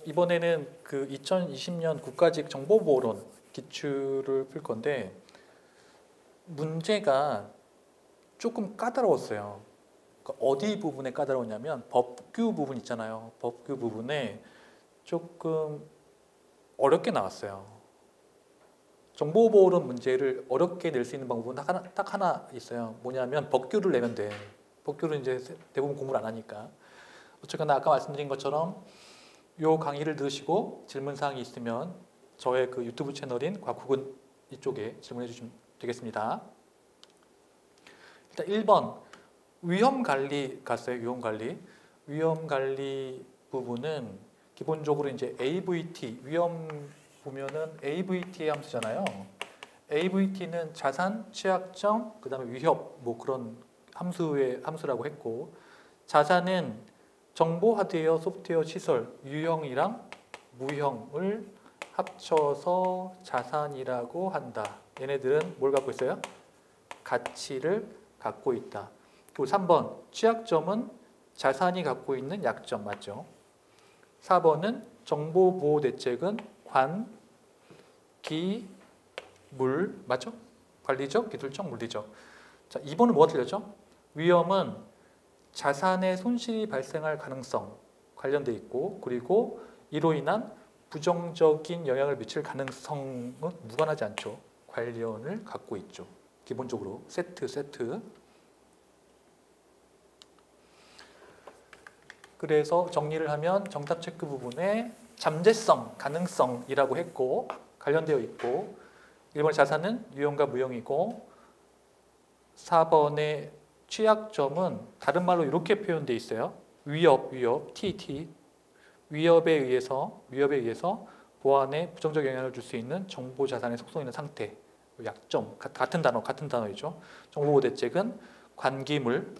이번에는 그 2020년 국가직 정보보호론 기출을 풀 건데 문제가 조금 까다로웠어요. 그러니까 어디 부분에 까다로웠냐면 법규 부분 있잖아요. 법규 부분에 조금 어렵게 나왔어요. 정보보호론 문제를 어렵게 낼 수 있는 방법은 딱 하나 있어요. 뭐냐면 법규를 내면 돼. 법규를 이제 대부분 공부를 안 하니까. 어쨌거나 아까 말씀드린 것처럼 요 강의를 들으시고 질문사항이 있으면 저의 그 유튜브 채널인 과국은 이쪽에 질문해 주시면 되겠습니다. 일단 1번 위험관리 갔어요. 위험관리. 위험관리 부분은 기본적으로 이제 AVT 위험 보면은 AVT의 함수잖아요. AVT는 자산, 취약점, 그 다음에 위협 뭐 그런 함수라고 했고 자산은 정보, 하드웨어, 소프트웨어, 시설, 유형이랑 무형을 합쳐서 자산이라고 한다. 얘네들은 뭘 갖고 있어요? 가치를 갖고 있다. 그리고 3번 취약점은 자산이 갖고 있는 약점 맞죠? 4번은 정보보호대책은 관, 기, 물 맞죠? 관리적, 기술적, 물리적. 자, 2번은 뭐가 틀렸죠? 위험은 자산의 손실이 발생할 가능성 관련돼 있고 그리고 이로 인한 부정적인 영향을 미칠 가능성은 무관하지 않죠. 관련을 갖고 있죠. 기본적으로 세트. 그래서 정리를 하면 정답 체크 부분에 잠재성, 가능성이라고 했고 관련되어 있고 1번의 자산은 유형과 무형이고 4번의 취약점은 다른 말로 이렇게 표현되어 있어요. 위협, TT. 위협에 의해서 보안에 부정적 영향을 줄 수 있는 정보 자산의 속성 있는 상태. 약점, 같은 단어이죠. 정보보호 대책은 관기물,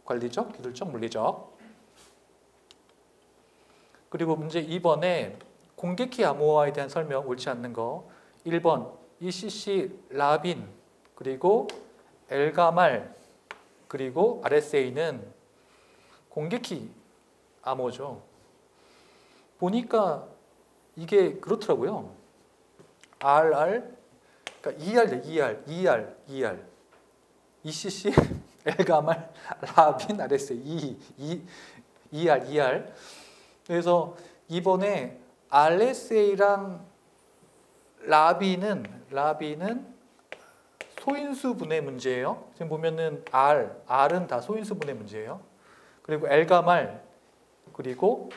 관리적, 기술적, 물리적. 그리고 문제 2번에 공개키 암호화에 대한 설명 옳지 않는 거. 1번 ECC 라빈 그리고 엘가말 그리고 RSA는 공개키 암호죠. 보니까 이게 그렇더라고요. RR 그러니까 ER ECC 엘가말 라빈 RSA ER 그래서 이번에 RSA랑 라빈은 소인수분해 문제예요. 지금 보면은 R은 다 소인수분해 문제예요. 그리고 엘가말 그리고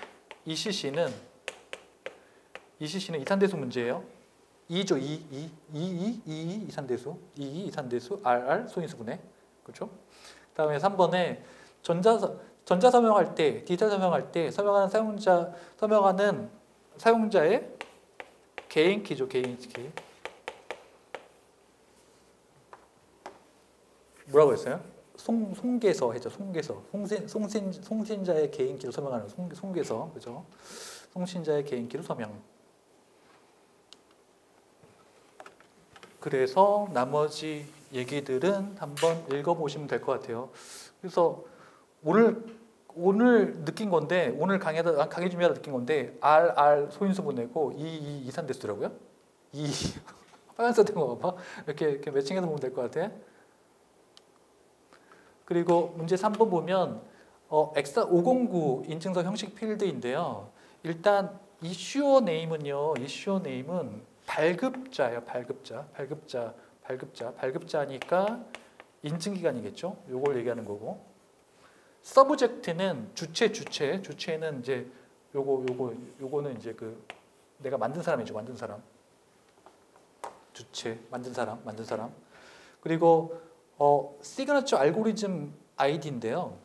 ECC는 이산대수 문제예요. 2죠. 2 이산대수. 2 이산대수 RR 소인수분해. 그렇죠? 그다음에 3번에 전자 서명할 때, 디지털 서명할 때 서명하는 사용자의 개인키죠. 개인키. 뭐라고 했어요? 송계서 했죠. 송신자의 개인키로 서명하는 송계서. 그죠? 송신자의 개인키로 서명. 그래서 나머지 얘기들은 한번 읽어보시면 될 것 같아요. 그래서 오늘 느낀 건데, 오늘 강의 준비하다 느낀 건데, RR 소인수분해고 이산대수더라고요. 빨간색 된 거 봐봐. 이렇게 매칭해서 보면 될 것 같아. 그리고 문제 3번 보면 엑사 509 인증서 형식 필드인데요. 일단 이슈어 네임은요. 이슈어 네임은 발급자예요. 발급자니까 인증기간이겠죠. 요걸 얘기하는 거고. 서브젝트는 주체는 이제 요거는 이제 그 내가 만든 사람이죠. 만든 사람. 주체 만든 사람. 그리고 시그너처 알고리즘 아이디인데요.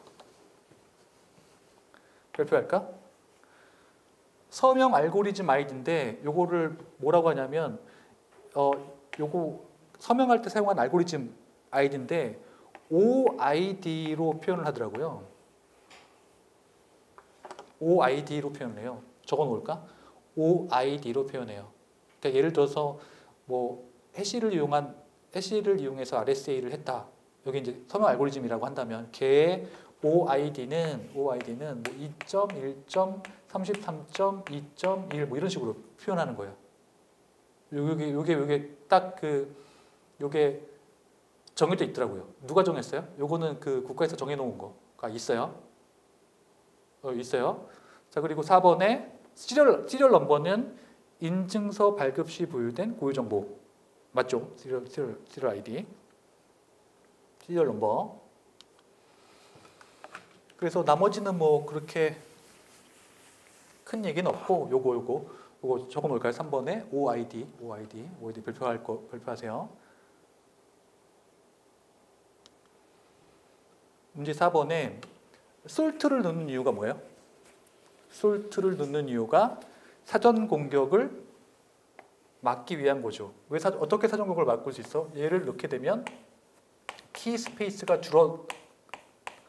발표할까? 서명 알고리즘 아이디인데 요거를 뭐라고 하냐면 요거 서명할 때 사용한 알고리즘 아이디인데 OID로 표현을 하더라고요. OID로 표현을 해요. 적어 놓을까? OID로 표현해요. 그러니까 예를 들어서 뭐 해시를 이용해서 RSA를 했다. 여기 이제 서명 알고리즘이라고 한다면 걔의 OID는 뭐 2.1.3 33.2.1 뭐 이런 식으로 표현하는 거예요. 요게 딱 요게 정해져 있더라고요. 누가 정했어요? 요거는 그 국가에서 정해놓은 거가 있어요. 있어요. 자, 그리고 4번에 시리얼 넘버는 인증서 발급 시 부여된 고유 정보. 맞죠? 시리얼 아이디. 시리얼 넘버. 그래서 나머지는 뭐 그렇게 큰 얘기는 없고 요거 적어 놓을까요? 3번에 OID 발표하세요. 문제 4번에 솔트를 넣는 이유가 뭐예요? 솔트를 넣는 이유가 사전 공격을 막기 위한 거죠. 어떻게 사전 공격을 막을 수 있어? 얘를 넣게 되면 키 스페이스가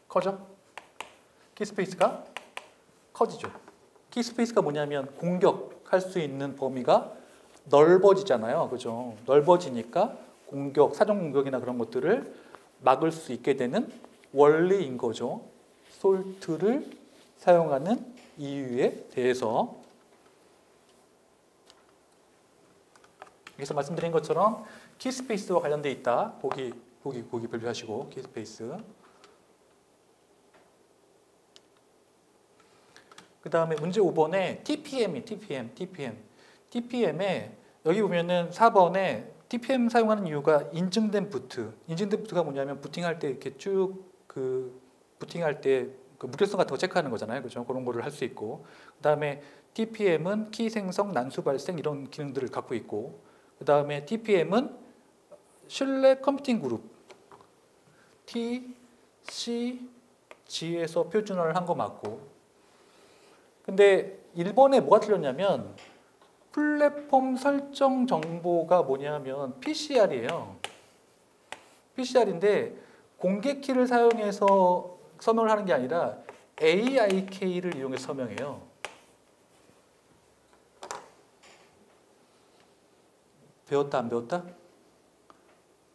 커져? 키 스페이스가 커지죠. 키 스페이스가 뭐냐면 공격할 수 있는 범위가 넓어지잖아요. 그죠? 넓어지니까 사전 공격이나 그런 것들을 막을 수 있게 되는 원리인 거죠. 솔트를 사용하는 이유에 대해서. 여기서 말씀드린 것처럼 키 스페이스와 관련돼 있다. 보기 분류하시고 키 스페이스. 그 다음에 문제 5번에 TPM에 여기 보면은 4번에 TPM 사용하는 이유가 인증된 부트. 인증된 부트가 뭐냐면 부팅할 때 이렇게 쭉 부팅할 때 그 무결성 같은 거 체크하는 거잖아요. 그죠? 그런 거를 할 수 있고. 그 다음에 TPM은 키 생성, 난수 발생 이런 기능들을 갖고 있고. 그 다음에 TPM은 신뢰 컴퓨팅 그룹 TCG에서 표준화를 한 거 맞고. 근데 1번에 뭐가 틀렸냐면 플랫폼 설정 정보가 뭐냐면 PCR이에요. PCR인데 공개 키를 사용해서 서명을 하는 게 아니라 AIK를 이용해서 서명해요. 배웠다 안 배웠다?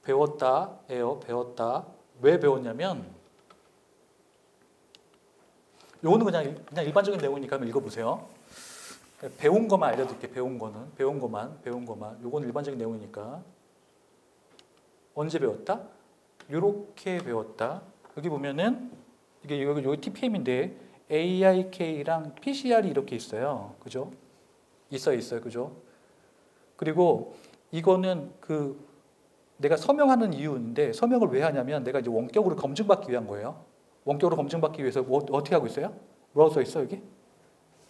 배웠다예요. 배웠다. 왜 배웠냐면 요거는 그냥 일반적인 내용이니까 한번 읽어보세요. 배운 것만 알려드릴게요. 배운 것만. 요건 일반적인 내용이니까. 언제 배웠다? 요렇게 배웠다. 여기 보면은 이게 여기 TPM인데 AIK랑 PCR이 이렇게 있어요. 그죠? 있어요. 그죠? 그리고 이거는 내가 서명하는 이유인데 서명을 왜 하냐면 내가 이제 원격으로 검증받기 위한 거예요. 원격으로 검증받기 위해서 어떻게 하고 있어요? 뭐라고 써 있어 여기?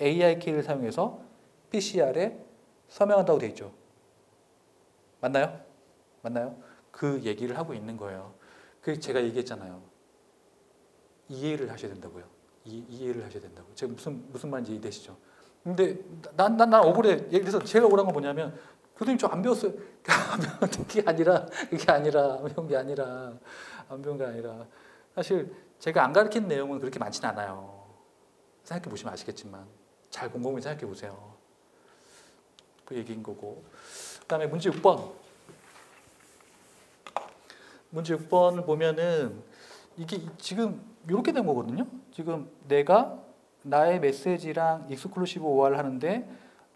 AIK를 사용해서 PCR에 서명한다고 돼 있죠. 맞나요? 그 얘기를 하고 있는 거예요. 그 제가 얘기했잖아요. 이해를 하셔야 된다고요. 이해를 하셔야 된다고. 제가 무슨 말인지 이해되시죠? 근데 난 억울해. 예를 들어서 제일 억울한 건 뭐냐면 교수님 저 안 배웠어요. 그게 아니라 안 배운 게 아니라 사실 제가 안 가르치는 내용은 그렇게 많지는 않아요. 생각해 보시면 아시겠지만 잘 곰곰이 생각해 보세요. 그 얘기인 거고. 그다음에 문제 6번. 문제 6번을 보면은 이게 지금 이렇게 된 거거든요. 지금 내가 나의 메시지랑 익스클루시브 OR을 하는데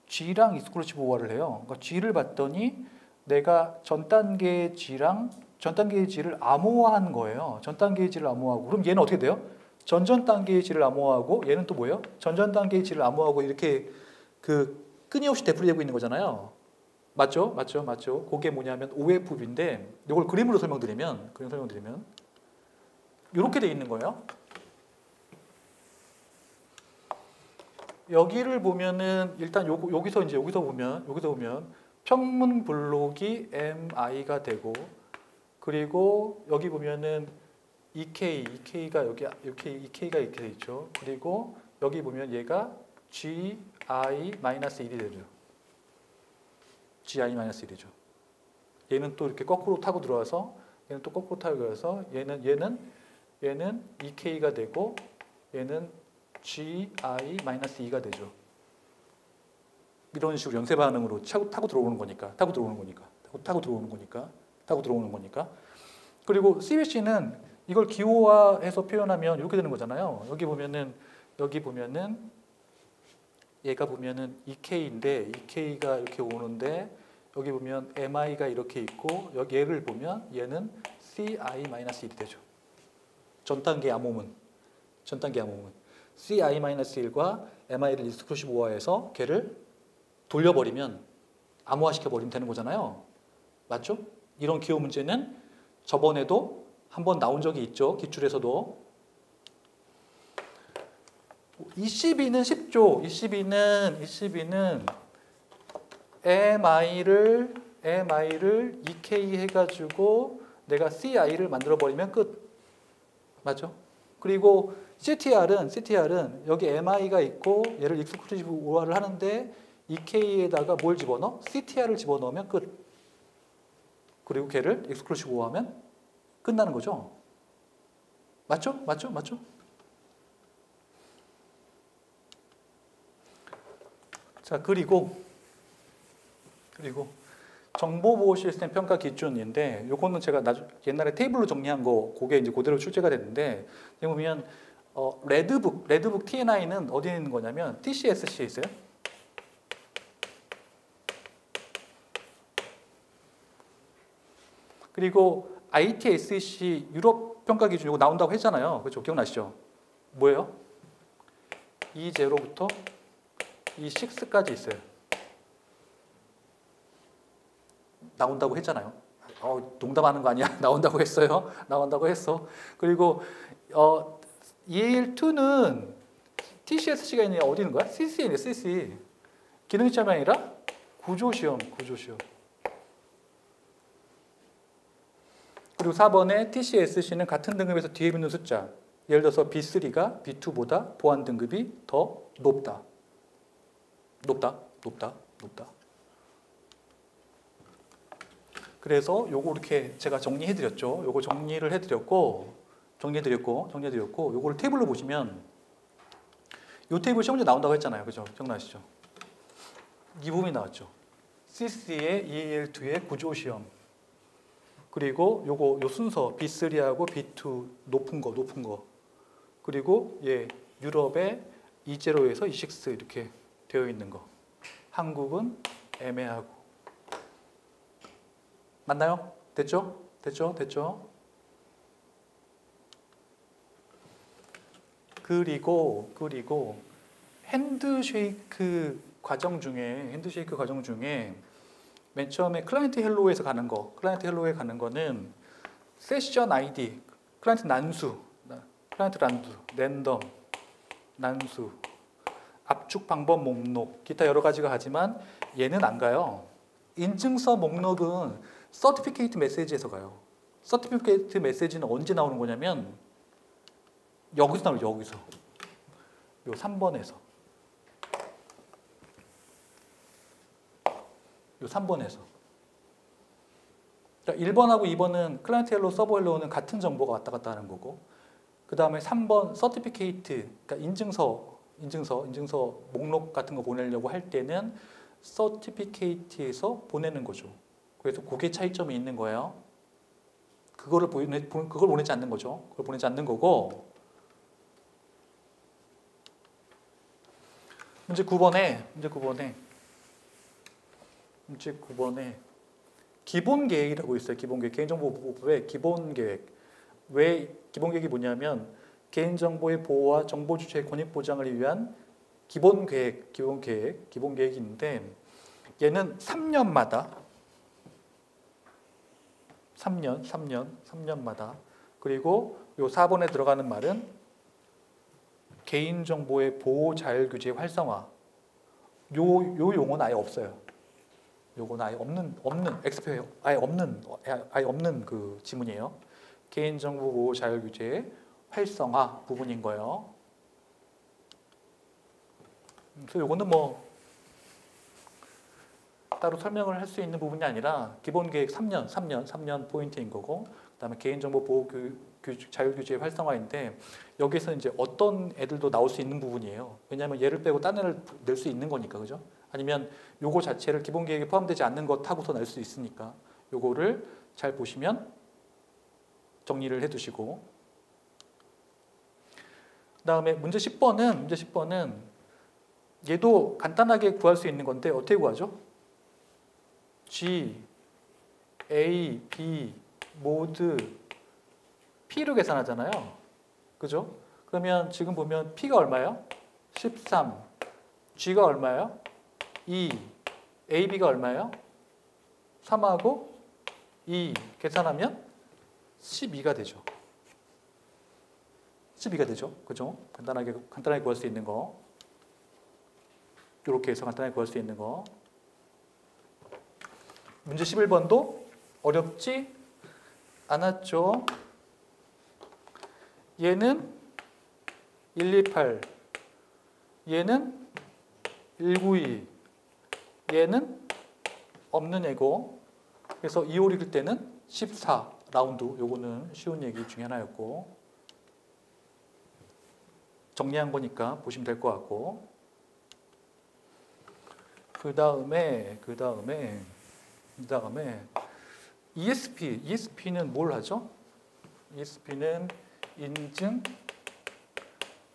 G랑 익스클루시브 OR을 해요. 그러니까 G를 봤더니 내가 전 단계의 G를 암호화한 거예요. 전 단계의 G를 암호화하고 그럼 얘는 어떻게 돼요? 전전 단계의 G를 암호화하고 얘는 또 뭐예요? 전전 단계의 G를 암호화하고 이렇게 끊임없이 되풀이되고 있는 거잖아요. 맞죠? 그게 뭐냐면 OFB인데 이걸 그림으로 설명드리면 이렇게 돼 있는 거예요. 여기를 보면은 일단 여기서 보면 평문 블록이 MI가 되고 그리고 여기 보면은 EK가 이렇게 돼 있죠. 그리고 여기 보면 얘가 GI-1이 되죠. GI-1이죠. 얘는 또 이렇게 거꾸로 타고 들어와서 얘는 또 거꾸로 타고 들어와서 얘는 EK가 되고 얘는 GI-2가 되죠. 이런 식으로 연쇄 반응으로 타고 들어오는 거니까. 그리고 CBC는 이걸 기호화해서 표현하면 이렇게 되는 거잖아요. 여기 보면은 얘가 보면은 EK인데 EK가 이렇게 오는데 여기 보면 MI가 이렇게 있고 여기 얘를 보면 얘는 CI-1이 되죠. 전단계 암호문. 전단계 암호문. CI-1과 MI를 익스클루시브 오화해서 걔를 돌려버리면 암호화시켜버리면 되는 거잖아요. 맞죠? 이런 기호 문제는 저번에도 한번 나온 적이 있죠. 기출에서도. 22는 쉽죠. 22는 MI를 EK 해가지고 내가 CI를 만들어버리면 끝. 맞죠? 그리고 CTR은 여기 MI가 있고 얘를 익스클루시브 오화를 하는데 EK에다가 뭘 집어넣어? CTR을 집어넣으면 끝. 그리고 걔를 익스클루시브 오화하면 끝나는 거죠. 맞죠? 자, 그리고 정보보호 시스템 평가 기준인데 요거는 제가 옛날에 테이블로 정리한 거 그게 이제 그대로 출제가 됐는데 여기 보면 레드북 TNI는 어디에 있는 거냐면 TCSC에 있어요. 그리고 ITSEC 유럽 평가 기준 이거 나온다고 했잖아요. 그렇죠? 기억나시죠? 뭐예요? E0부터 E6까지 있어요. 나온다고 했잖아요. 농담하는 거 아니야? 나온다고 했어요. 나온다고 했어. 그리고 EAL2는 TCSC가 있는 어디 있는 거야? CC에 있네. CC. 기능 시험이 아니라 구조 시험. 그리고 4번에 TCSC는 같은 등급에서 뒤에 있는 숫자. 예를 들어서 B3가 B2보다 보안 등급이 더 높다. 그래서 요거 이렇게 제가 정리해드렸죠. 요거 정리를 해드렸고 요거를 테이블로 보시면 요 테이블 시험 문제 나온다고 했잖아요. 그죠? 기억나시죠? 이 부분이 나왔죠. CC의 EAL2의 구조 시험. 그리고 요 순서 B3하고 B2 높은 거. 그리고 유럽의 E0에서 E6 이렇게 되어 있는 거. 한국은 애매하고. 맞나요? 됐죠? 그리고 핸드쉐이크 과정 중에 맨 처음에 클라이언트 헬로우에 가는 거는 세션 아이디, 클라이언트 난수, 랜덤, 난수, 압축 방법 목록, 기타 여러 가지가 가지만 얘는 안 가요. 인증서 목록은 서티피케이트 메시지에서 가요. 서티피케이트 메시지는 언제 나오는 거냐면 여기서 나와요. 요 3번에서. 요 3번에서. 자, 1번하고 2번은 클라이언트 헬로, 서버 헬로는 같은 정보가 왔다 갔다 하는 거고, 그 다음에 3번 서티피케이트, 그러니까 인증서 목록 같은 거 보내려고 할 때는 서티피케이트에서 보내는 거죠. 그래서 그게 차이점이 있는 거예요. 그걸 보내지 않는 거죠. 그걸 보내지 않는 거고. 문제 9번에 기본 계획이라고 있어요. 기본 계획. 개인정보보호법의 기본 계획. 왜 기본 계획이 뭐냐면 개인정보의 보호와 정보 주체의 권익 보장을 위한 기본 계획이 있는데 얘는 3년마다 그리고 요 4번에 들어가는 말은 개인정보의 보호 자율 규제 활성화. 요 용어는 아예 없어요. 요거는 아예 없는 엑스페어 아예 없는 그 지문이에요. 개인정보 보호 자율 규제의 활성화 부분인 거예요. 그래서 요거는 뭐 따로 설명을 할 수 있는 부분이 아니라 기본 계획 3년 포인트인 거고, 그다음에 개인정보 보호 자율 규제의 활성화인데 여기서 이제 어떤 애들도 나올 수 있는 부분이에요. 왜냐하면 얘를 빼고 딴 애를 낼 수 있는 거니까, 그죠? 아니면 요거 자체를 기본 계획에 포함되지 않는 것 하고서 낼 수 있으니까 요거를 잘 보시면 정리를 해두시고, 그다음에 문제 10번은 얘도 간단하게 구할 수 있는 건데 어떻게 구하죠? G, A, B 모두 P로 계산하잖아요. 그죠? 그러면 지금 보면 P가 얼마예요? 13. G가 얼마예요? 2. A, B가 얼마예요? 3하고 2 계산하면 12가 되죠. 12가 되죠. 그죠? 간단하게 구할 수 있는 거. 이렇게 해서 간단하게 구할 수 있는 거. 문제 11번도 어렵지 않았죠. 얘는 128, 얘는 192, 얘는 없는 애고, 그래서 2, 5, 6일 때는 14 라운드. 요거는 쉬운 얘기 중에 하나였고, 정리한 거니까 보시면 될 것 같고, 그 다음에 ESP는 뭘 하죠? ESP는 인증,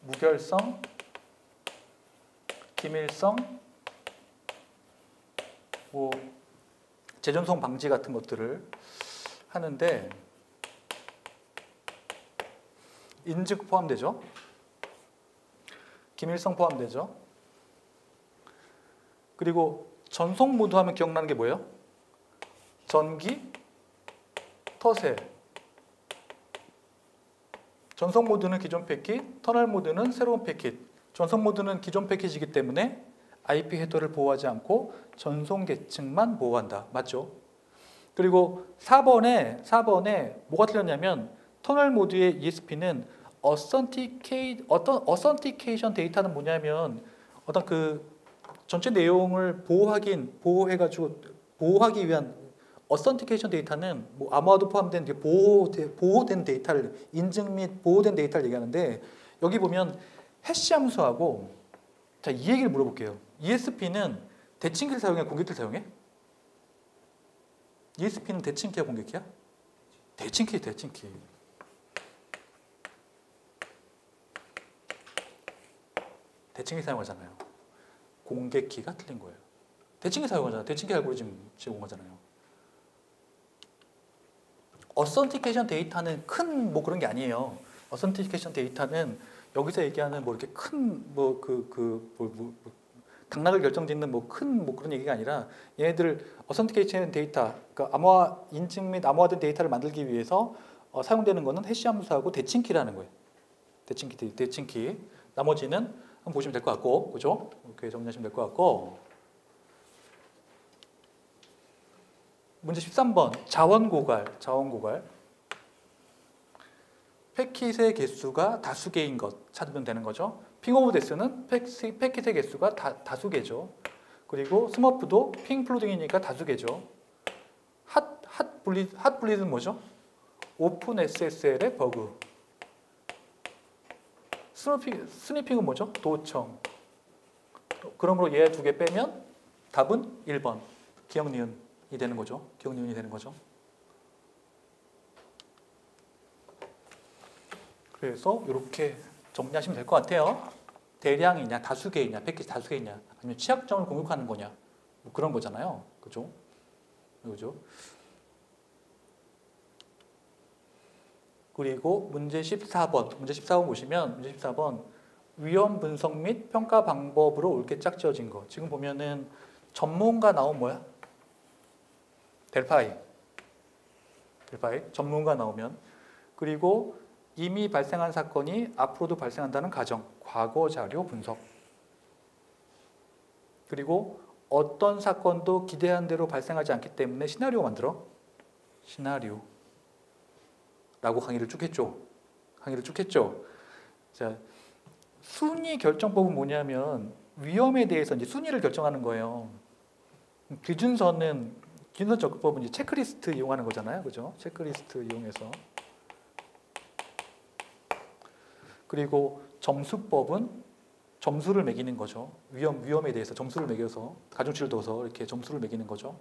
무결성, 기밀성, 뭐 재전송 방지 같은 것들을 하는데 인증 포함되죠? 기밀성 포함되죠? 그리고 전송 모드 하면 기억나는 게 뭐예요? 전기, 터세. 전송 모드는 기존 패킷, 터널 모드는 새로운 패킷. 전송 모드는 기존 패킷이기 때문에 IP 헤더를 보호하지 않고 전송 계층만 보호한다. 맞죠? 그리고 4번에 뭐가 틀렸냐면 터널 모드의 ESP는 어선티케이션 데이터는 뭐냐면 어떤 그 전체 내용을 보호하기 위한 어선티케이션 데이터는 뭐 암호화도 포함된 보호된 데이터를 인증 및 보호된 데이터를 얘기하는데 여기 보면 해시 함수하고 자, 이 얘기를 물어볼게요. ESP는 대칭키를 사용해 공격키를 사용해? ESP는 대칭키야 공격키야? 대칭키. 대칭키 사용하잖아요. 공개키가 틀린 거예요. 대칭키 사용하잖아요. 대칭키 알고리즘 제공하잖아요. 어선티케이션 데이터는 큰 뭐 그런 게 아니에요. 어선티케이션 데이터는 여기서 얘기하는 뭐 이렇게 큰 당락을 결정짓는 뭐 큰 뭐 그런 얘기가 아니라 얘네들 어선티케이션 데이터, 그러니까 암호화 인증 및 암호화된 데이터를 만들기 위해서 사용되는 거는 해시 함수하고 대칭키라는 거예요. 대칭키. 나머지는 한번 보시면 될 것 같고, 그죠? 이렇게 정리하시면 될 것 같고. 문제 13번 자원 고갈. 패킷의 개수가 다수개인 것 찾으면 되는 거죠. 핑 오브 데스는 패킷의 개수가 다수개죠. 그리고 스머프도 핑 플로딩이니까 다수개죠. 핫 블리드는 뭐죠? 오픈 SSL의 버그. 스니핑은 뭐죠? 도청. 그러므로 얘 두 개 빼면 답은 1번. 기억 니은이 되는 거죠. 그래서 이렇게 정리하시면 될 것 같아요. 대량이냐, 다수개이냐, 패킷 다수개이냐, 아니면 취약점을 공격하는 거냐, 뭐 그런 거잖아요. 그죠? 그리고 문제 14번 보시면 문제 14번 위험 분석 및 평가 방법으로 옳게 짝지어진 거. 지금 보면은 전문가 나온 뭐야? 델파이. 전문가 나오면. 그리고 이미 발생한 사건이 앞으로도 발생한다는 가정. 과거 자료 분석. 그리고 어떤 사건도 기대한 대로 발생하지 않기 때문에 시나리오 만들어. 시나리오. 라고 강의를 쭉 했죠. 자, 순위 결정법은 뭐냐면 위험에 대해서 이제 순위를 결정하는 거예요. 기준선 접근법은 이제 체크리스트 이용하는 거잖아요. 그죠? 체크리스트 이용해서. 그리고 점수법은 점수를 매기는 거죠. 위험에 대해서 점수를 매겨서 가중치를 둬서 이렇게 점수를 매기는 거죠.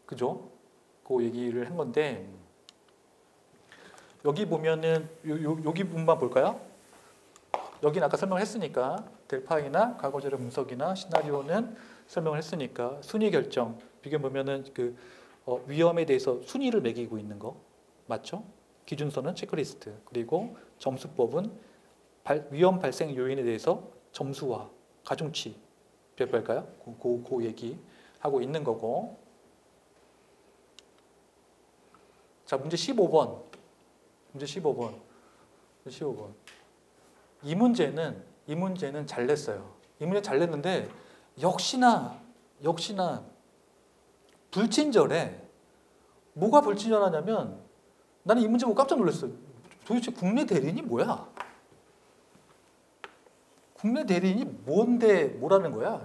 그죠? 그 얘기를 한 건데 여기 보면은 여기 부분만 볼까요? 여기는 아까 설명을 했으니까 델파이나 과거제로 분석이나 시나리오는 설명을 했으니까 순위 결정 비교해 보면은 위험에 대해서 순위를 매기고 있는 거 맞죠? 기준서는 체크리스트 그리고 점수법은 위험 발생 요인에 대해서 점수와 가중치 별표할까요? 그 얘기 하고 있는 거고. 자, 문제 15번. 문제 15번. 15번. 이 문제는 잘 냈어요. 이 문제 잘 냈는데 역시나 불친절해. 뭐가 불친절하냐면 나는 이 문제 보고 깜짝 놀랐어요. 도대체 국내 대리인이 뭐야? 국내 대리인이 뭐라는 거야?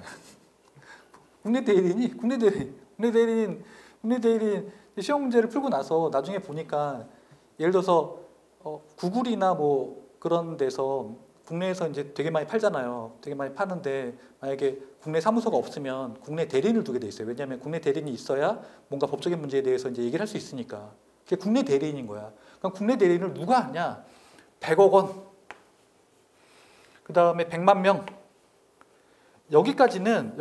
국내 대리인 시험 문제를 풀고 나서 나중에 보니까 예를 들어서 구글이나 뭐 그런 데서 국내에서 이제 되게 많이 팔잖아요. 되게 많이 파는데 만약에 국내 사무소가 없으면 국내 대리인을 두게 돼 있어요. 왜냐하면 국내 대리인이 있어야 뭔가 법적인 문제에 대해서 이제 얘기를 할 수 있으니까. 그게 국내 대리인인 거야. 그럼 국내 대리인을 누가 하냐? 100억 원. 그 다음에 100만 명. 여기까지는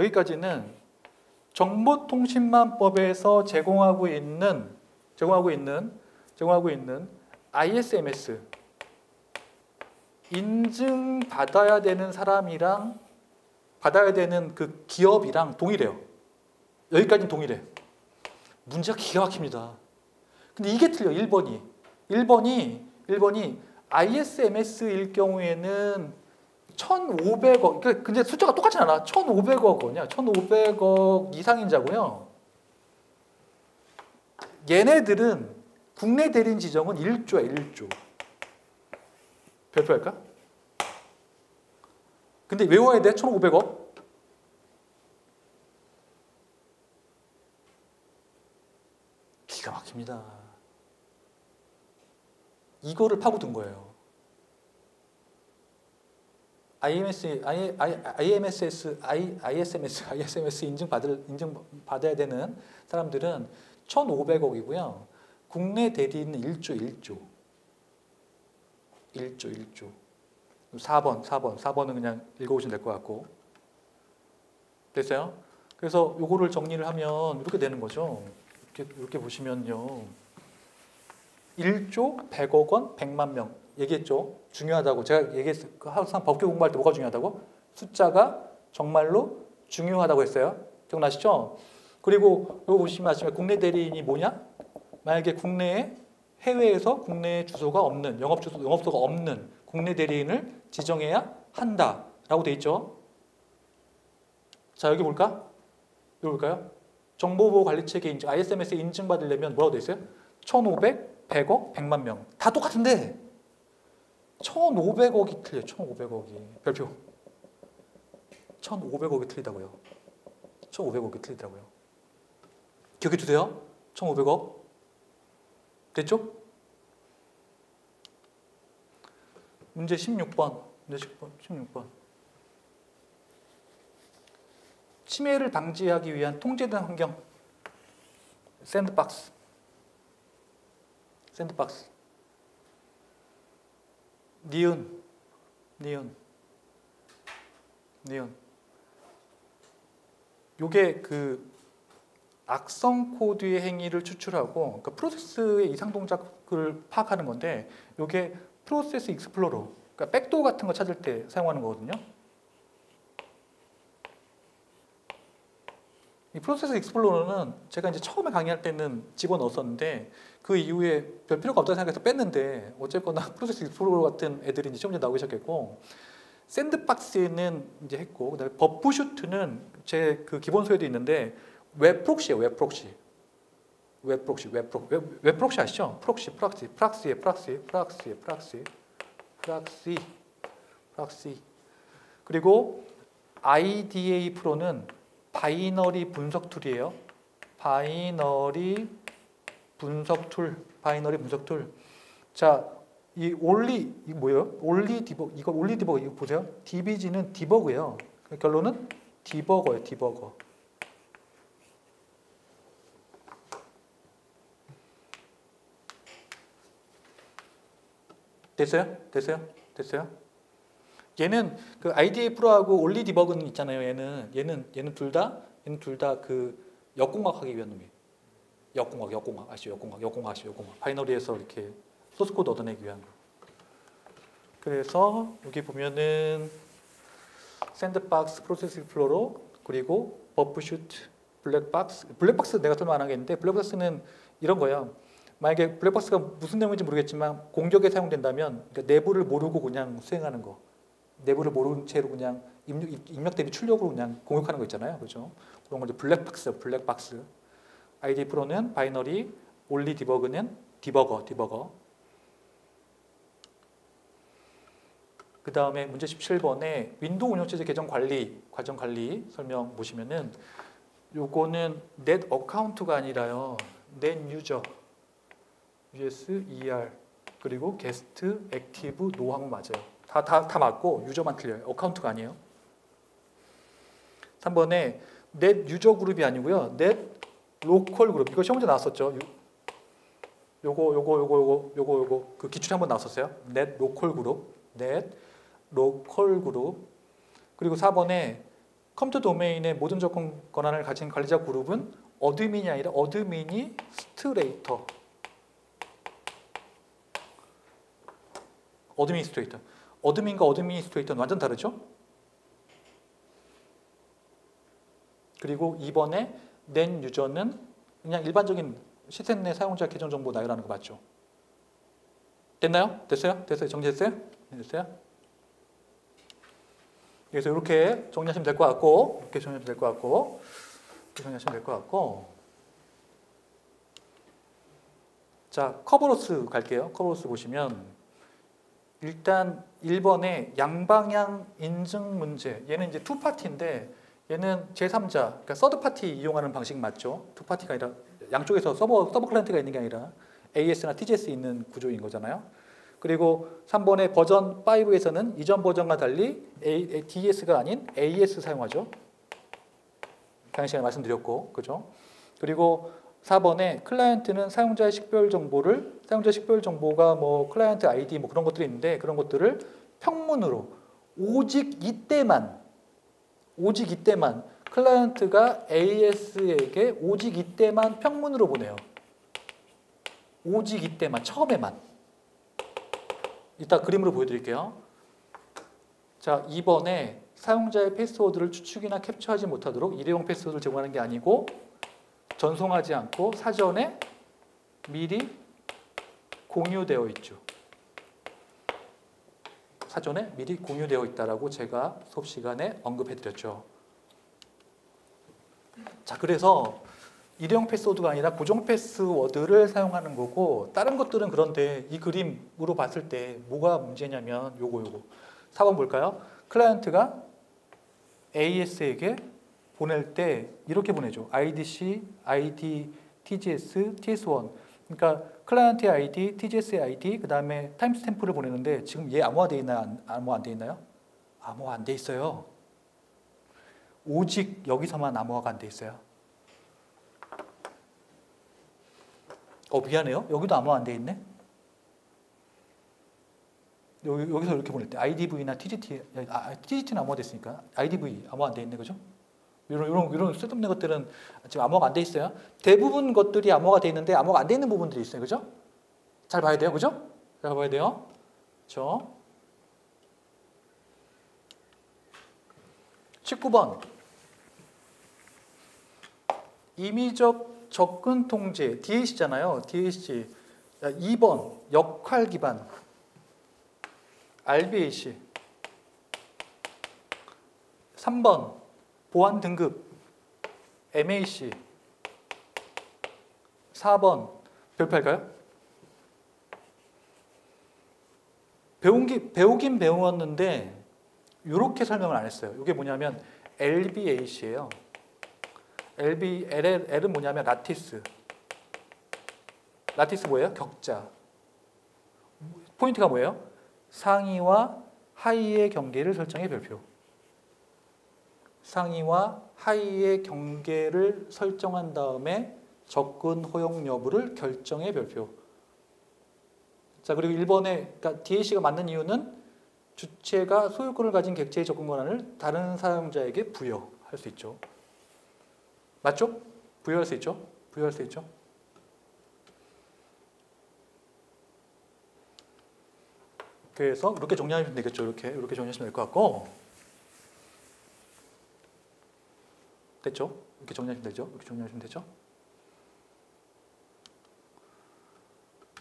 정보통신망법에서 제공하고 있는 ISMS 인증받아야 되는 사람이랑 받아야 되는 그 기업이랑 동일해요. 여기까지는 동일해. 문제가 기가 막힙니다. 근데 이게 틀려. 1번이 ISMS일 경우에는 1,500억, 근데 숫자가 똑같지 않아. 1,500억 원이야. 1,500억 이상인자고요. 얘네들은 국내 대리인 지정은 1조야, 1조. 별표할까? 근데 외워야 돼, 1,500억. 기가 막힙니다. 이거를 파고든 거예요. ISMS 인증받아야 되는 사람들은 1,500억이고요. 국내 대리인은 1조. 4번은 그냥 읽어보시면 될 것 같고. 됐어요? 그래서 요거를 정리를 하면 이렇게 되는 거죠. 이렇게 보시면요. 1조 100억 원 100만 명 얘기했죠. 중요하다고. 제가 얘기했어요. 항상 법규 공부할 때 뭐가 중요하다고? 숫자가 정말로 중요하다고 했어요. 기억나시죠? 그리고 이거 보시면 아시면 국내 대리인이 뭐냐? 만약에 해외에서 국내 주소가 없는 영업소가 없는 국내 대리인을 지정해야 한다라고 돼 있죠. 자, 여기 볼까요? 정보보호관리체계 인증, ISMS 인증받으려면 뭐라고 돼 있어요? 1,500, 100억, 100만 명. 다 똑같은데 1,500억이 틀려요. 1,500억이. 별표. 1,500억이 틀리다고요. 1,500억이 틀리더라고요. 기억해 주세요. 1,500억. 됐죠? 문제 16번. 침해를 방지하기 위한 통제된 환경. 샌드박스. 니은. 요게 악성 코드의 행위를 추출하고 그러니까 프로세스의 이상 동작을 파악하는 건데 요게 프로세스 익스플로러 그러니까 백도어 같은 거 찾을 때 사용하는 거거든요. 이 프로세스 익스플로러는 제가 이제 처음에 강의할 때는 집어넣었었는데 그 이후에 별 필요가 없다고 생각해서 뺐는데 어쨌거나 프로세스 익스플로러 같은 애들이 이제 시험에 나오기 시작했고 샌드박스는 이제 했고 그다음에 버프슈트는 제 그 기본소에도 있는데 웹 프록시예요. 웹 프록시 아시죠? 프락시. 그리고 IDA 프로는 바이너리 분석 툴이에요. 바이너리 분석 툴. 자, 이 뭐예요? 올리 디버거 이거 보세요. DBG는 디버그예요. 결론은 디버거. 됐어요? 얘는 그 IDA 프로하고 올리 디버그는 있잖아요. 얘는 둘 다 그 역공학하기 위한 놈이에요. 역공학 아시죠? 역공학. 바이너리에서 이렇게 소스 코드 얻어내기 위한 거. 그래서 여기 보면은 샌드박스, 프로세스 플로로, 그리고 버프슈트, 블랙박스 내가 설명 안 하겠는데, 블랙박스는 이런 거예요. 만약에 블랙박스가 무슨 내용인지 모르겠지만 공격에 사용된다면, 그러니까 내부를 모르고 그냥 수행하는 거, 내부를 모르는 채로 그냥 입력 대비 출력으로 그냥 공격하는 거 있잖아요, 그렇죠? 그런 걸 블랙박스. ID 프로는 바이너리, 올리 디버그는 디버거. 그 다음에 문제 17번에 윈도우 운영체제 계정 관리, 과정 관리 설명 보시면은 요거는 넷 어카운트가 아니라요. 넷 유저, USER, 그리고 게스트, 액티브, 노 하면 맞아요. 다 맞고 유저만 틀려요. 어카운트가 아니에요. 3번에 넷 유저 그룹이 아니고요. 넷 로컬 그룹. 이거 시험 문제 나왔었죠. 요거 그 기출에 한번 나왔었어요. 넷 로컬 그룹. 넷 로컬 그룹. 그리고 4번에 컴퓨터 도메인의 모든 접근 권한을 가진 관리자 그룹은 어드민이 아니라 어드미니스트레이터. 어드민과 어드미니스트레이터는 완전 다르죠? 그리고 2번에 낸 유저는 그냥 일반적인 시스템 내 사용자 계정 정보 나열하는 거 맞죠? 됐나요? 됐어요? 정리됐어요? 됐어요? 그래서 이렇게 정리하시면 될 것 같고, 자, 커버로스 갈게요. 커버로스 보시면 일단 1번에 양방향 인증 문제. 얘는 이제 투파티인데 얘는 제3자, 그러니까 서드파티 이용하는 방식 맞죠? 투파티가 아니라 양쪽에서 서버 클라이언트가 있는 게 아니라 AS나 TGS 있는 구조인 거잖아요. 그리고 3번의 버전 5에서는 이전 버전과 달리 DS가 아닌 AS 사용하죠. 당시 시간에 말씀드렸고, 그죠? 그리고 4번에 클라이언트는 사용자의 식별 정보가 뭐 클라이언트 아이디 뭐 그런 것들이 있는데 그런 것들을 평문으로 오직 이때만 클라이언트가 AS에게 오직 이때만 평문으로 보내요. 오직 이때만, 처음에만. 이따 그림으로 보여드릴게요. 자, 2번에 사용자의 패스워드를 추측이나 캡처하지 못하도록 일회용 패스워드를 제공하는 게 아니고 전송하지 않고 사전에 미리 공유되어 있죠. 사전에 미리 공유되어 있다라고 제가 수업 시간에 언급해드렸죠. 자, 그래서 일회용 패스워드가 아니라 고정 패스워드를 사용하는 거고 다른 것들은 그런데 이 그림으로 봤을 때 뭐가 문제냐면 요거 4번 볼까요? 클라이언트가 AS에게 보낼 때 이렇게 보내죠. IDC, ID, TGS, TS1. 그러니까 클라이언트의 ID, TGS의 ID, 그 다음에 타임스탬프를 보내는데 지금 얘 암호화되어 있나요? 암호화 안 돼 있나요? 암호화 안 돼 있어요. 오직 여기서만 암호화가 안 돼 있어요. 미안해요. 여기도 암호화 안 돼 있네. 여기서 이렇게 보낼 때 IDV나 TGT는 암호화 됐으니까 IDV 암호화 안 돼 있네, 그죠? 이런 쓸데없는 것들은 지금 암호화가 안 돼 있어요. 대부분 것들이 암호화가 돼 있는데 암호화가 안 돼 있는 부분들이 있어요, 그죠? 잘 봐야 돼요, 그죠? 잘 봐야 돼요. 그렇죠? 19번 임의적 접근 통제 DH잖아요. DHC. 2번 역할 기반 RBAC. 3번 보안 등급 MAC. 4번 별표할까요? 배우긴 배웠는데 이렇게 설명을 안 했어요. 이게 뭐냐면 LBAC예요. L은 뭐냐면 라티스. 라티스 뭐예요? 격자. 포인트가 뭐예요? 상위와 하위의 경계를 설정해 별표. 상위와 하위의 경계를 설정한 다음에 접근 허용 여부를 결정해 별표. 자, 그리고 1번에 그러니까 DAC가 맞는 이유는 주체가 소유권을 가진 객체의 접근 권한을 다른 사용자에게 부여할 수 있죠. 맞죠? 부여할 수 있죠? 부여할 수 있죠? 그래서 이렇게 정리하시면 되겠죠. 이렇게 정리하시면 될 것 같고, 됐죠? 이렇게 정리하시면 되죠? 이렇게 정리하시면 되죠?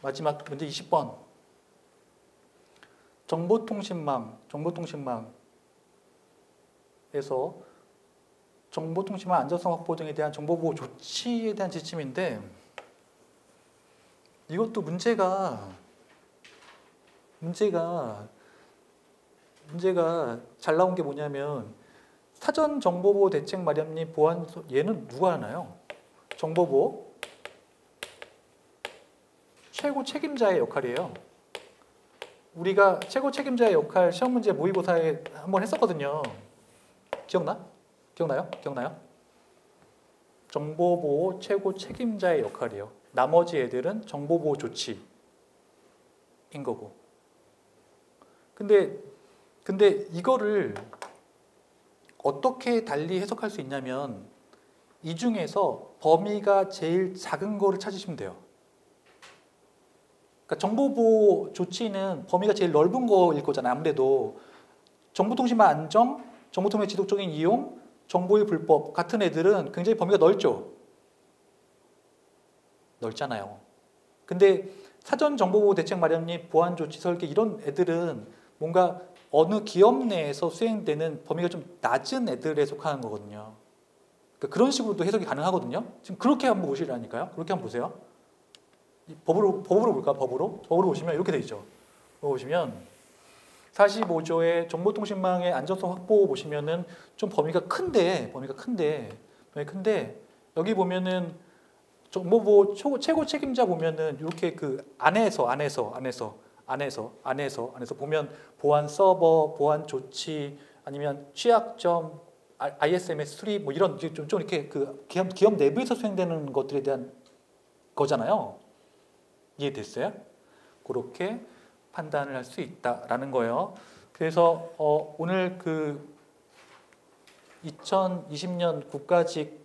마지막 문제 20번. 정보통신망에서 정보통신망 안전성 확보 등에 대한 정보보호 조치에 대한 지침인데, 이것도 문제가 잘 나온 게 뭐냐면 사전 정보보호 대책 마련 및 보안 얘는 누가 하나요? 정보보호 최고 책임자의 역할이에요. 우리가 최고 책임자의 역할 시험 문제 모의고사에 한번 했었거든요. 기억나요? 정보보호 최고 책임자의 역할이에요. 나머지 애들은 정보보호 조치인 거고. 근데 이거를 어떻게 달리 해석할 수 있냐면 이 중에서 범위가 제일 작은 거를 찾으시면 돼요. 그러니까 정보보호 조치는 범위가 제일 넓은 거일 거잖아요. 아무래도 정보통신망 안정, 정보통신망 지속적인 이용, 정보의 불법 같은 애들은 굉장히 범위가 넓잖아요. 근데 사전 정보보호 대책 마련 및 보안 조치 설계 이런 애들은 뭔가 어느 기업 내에서 수행되는 범위가 좀 낮은 애들에 속하는 거거든요. 그러니까 그런 식으로도 해석이 가능하거든요. 지금 그렇게 한번 보시라니까요. 그렇게 한번 보세요. 법으로 볼까? 법으로 보시면 이렇게 돼 있죠. 보시면 45조의 정보통신망의 안전성 확보 보시면은 좀 범위가 큰데 여기 보면은 정보보호 최고 책임자 보면은 이렇게 그 안에서 보면 보안 서버, 보안 조치 아니면 취약점, ISMS 수립 뭐 이런 좀 이렇게 그 기업 내부에서 수행되는 것들에 대한 거잖아요. 이해됐어요? 그렇게 판단을 할 수 있다라는 거예요. 그래서 오늘 그 2020년 국가직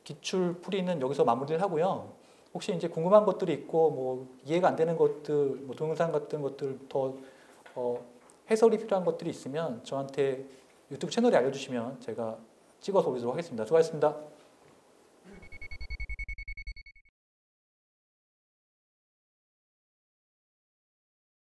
기출 풀이는 여기서 마무리를 하고요. 혹시 이제 궁금한 것들이 있고 뭐 이해가 안 되는 것들, 뭐 동영상 같은 것들 더 해설이 필요한 것들이 있으면 저한테 유튜브 채널에 알려주시면 제가 찍어서 올리도록 하겠습니다. 수고하셨습니다.